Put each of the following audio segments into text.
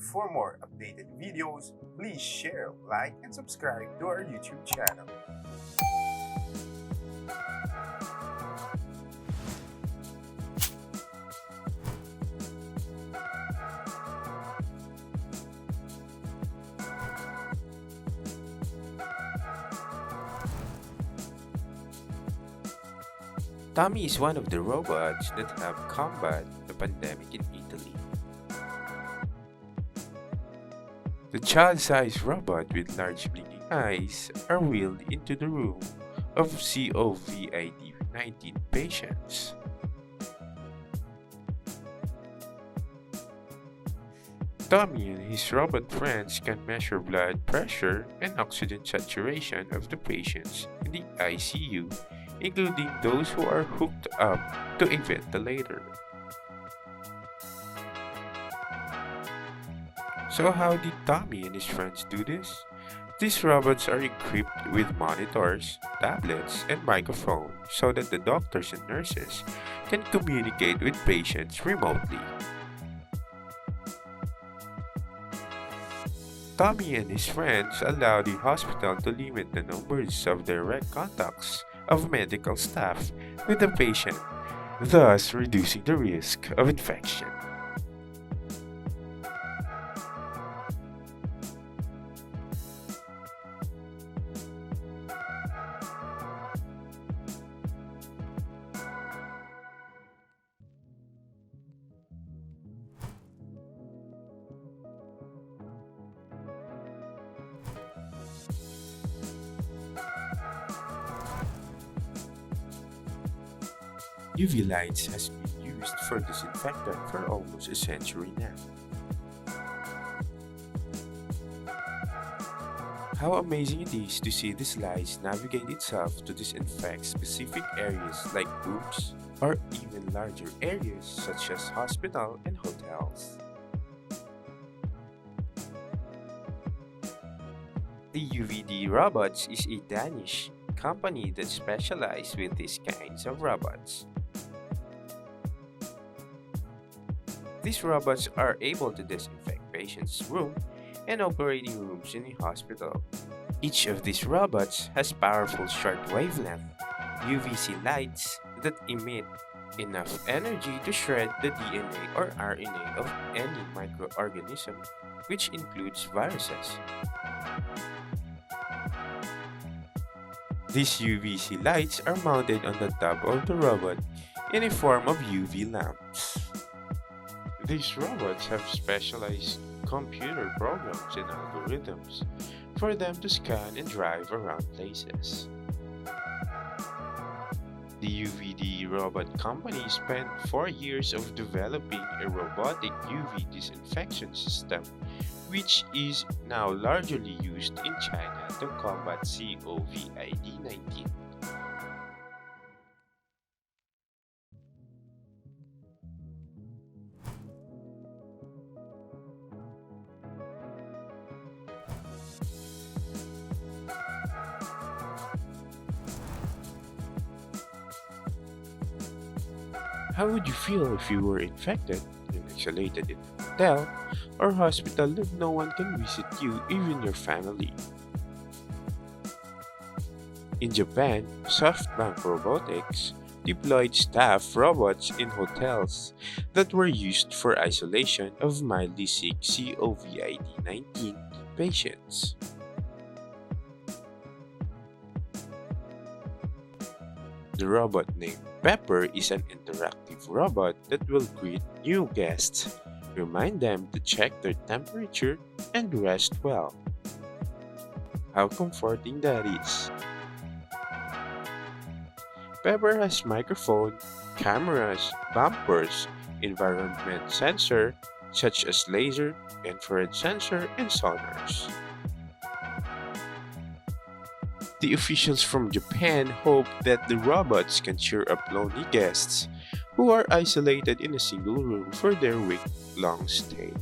For more updated videos, please share, like, and subscribe to our YouTube channel. Tommy is one of the robots that have combat the pandemic in Italy. The child-sized robot with large blinking eyes are wheeled into the room of COVID-19 patients. Tommy and his robot friends can measure blood pressure and oxygen saturation of the patients in the ICU, including those who are hooked up to a ventilator. So how did Tommy and his friends do this? These robots are equipped with monitors, tablets, and microphones so that the doctors and nurses can communicate with patients remotely. Tommy and his friends allow the hospital to limit the numbers of direct contacts of medical staff with the patient, thus reducing the risk of infection. UV lights has been used for disinfectant for almost a century now. How amazing it is to see these lights navigate itself to disinfect specific areas like rooms or even larger areas such as hospital and hotels. The UVD Robots is a Danish company that specializes with these kinds of robots. These robots are able to disinfect patients' room and operating rooms in a hospital. Each of these robots has powerful short wavelength UVC lights that emit enough energy to shred the DNA or RNA of any microorganism, which includes viruses. These UVC lights are mounted on the top of the robot in a form of UV lamps. These robots have specialized computer programs and algorithms for them to scan and drive around places. The UVD robot company spent 4 years of developing a robotic UV disinfection system, which is now largely used in China to combat COVID-19. How would you feel if you were infected and isolated in a hotel or hospital that no one can visit you, even your family? In Japan, SoftBank Robotics deployed staff robots in hotels that were used for isolation of mildly sick COVID-19 patients. The robot named Pepper is an interactive robot that will greet new guests, remind them to check their temperature, and rest well. How comforting that is! Pepper has microphone, cameras, bumpers, environment sensor such as laser, infrared sensor, and sonars. The officials from Japan hope that the robots can cheer up lonely guests who are isolated in a single room for their week-long stay.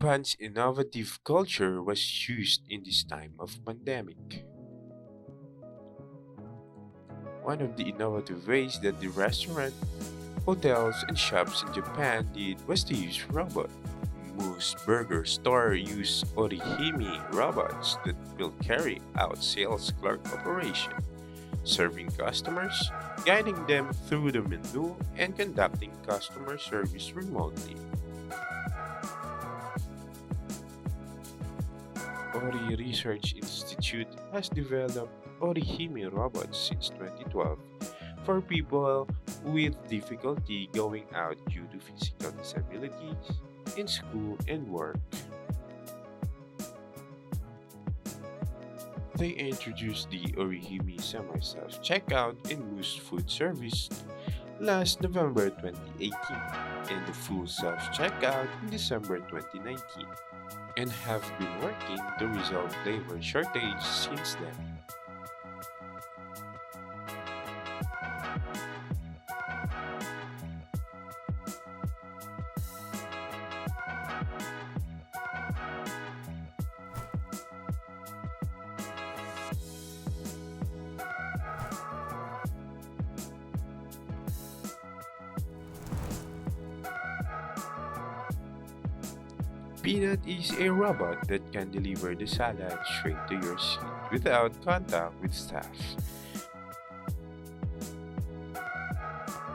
Japan's innovative culture was used in this time of pandemic. One of the innovative ways that the restaurant, hotels, and shops in Japan did was to use robots. Moose Burger Store use OriHime robots that will carry out sales clerk operation, serving customers, guiding them through the menu, and conducting customer service remotely. Ori Research Institute has developed OriHime robots since 2012 for people with difficulty going out due to physical disabilities in school and work. They introduced the OriHime semi-self checkout in Moose Food Service last November 2018 and the full self checkout in December 2019 and have been working to resolve labor shortage since then. Peanut is a robot that can deliver the salad straight to your seat without contact with staff.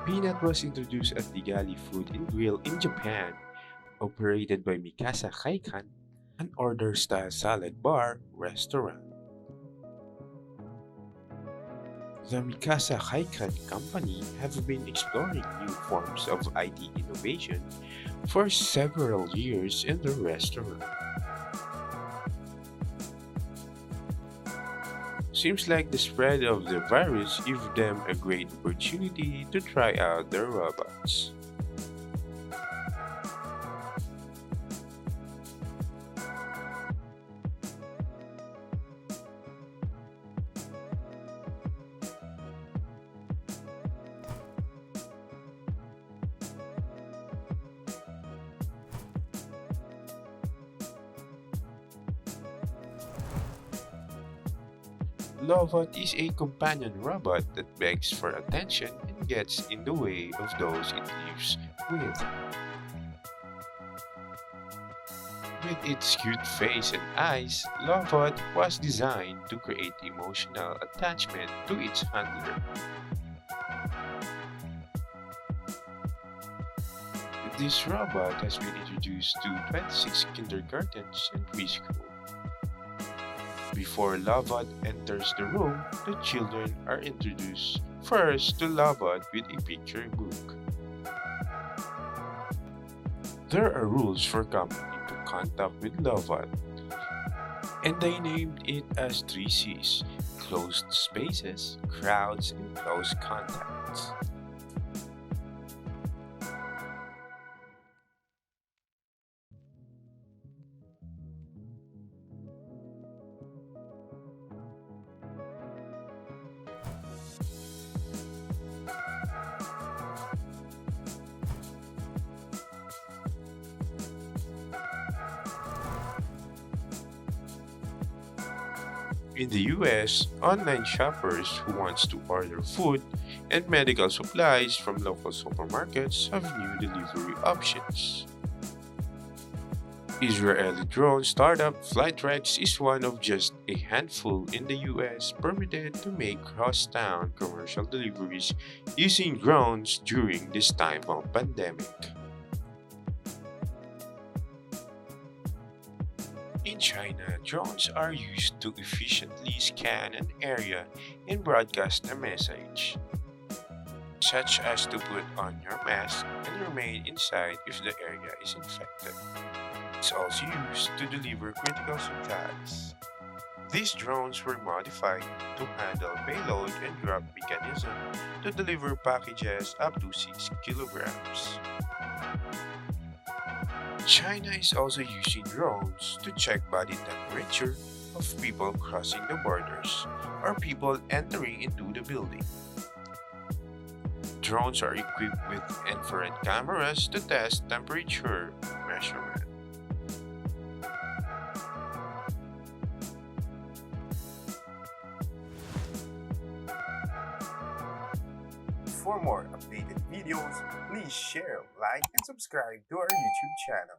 Peanut was introduced at the Gali Food and Grill in Japan, operated by Mikasa Kaikan, an order-style salad bar restaurant. The Mikasa Kaikan Company have been exploring new forms of IT innovation for several years in the restaurant. Seems like the spread of the virus gave them a great opportunity to try out their robots. LOVOT is a companion robot that begs for attention and gets in the way of those it lives with. With its cute face and eyes, LOVOT was designed to create emotional attachment to its handler. This robot has been introduced to 26 kindergartens and preschool. Before LOVOT enters the room, the children are introduced first to LOVOT with a picture book. There are rules for coming into contact with LOVOT, and they named it as 3 Cs: closed spaces, crowds, and close contacts. In the US, online shoppers who wants to order food and medical supplies from local supermarkets have new delivery options. Israeli drone startup Flightrex is one of just a handful in the US permitted to make cross-town commercial deliveries using drones during this time of pandemic. In China, drones are used to efficiently scan an area and broadcast a message, such as to put on your mask and remain inside if the area is infected. It's also used to deliver critical supplies. These drones were modified to handle payload and drop mechanism to deliver packages up to 6 kilograms. China is also using drones to check body temperature of people crossing the borders or people entering into the building. Drones are equipped with infrared cameras to test temperature measurement. For more updated videos, please share, like, and subscribe to our YouTube channel.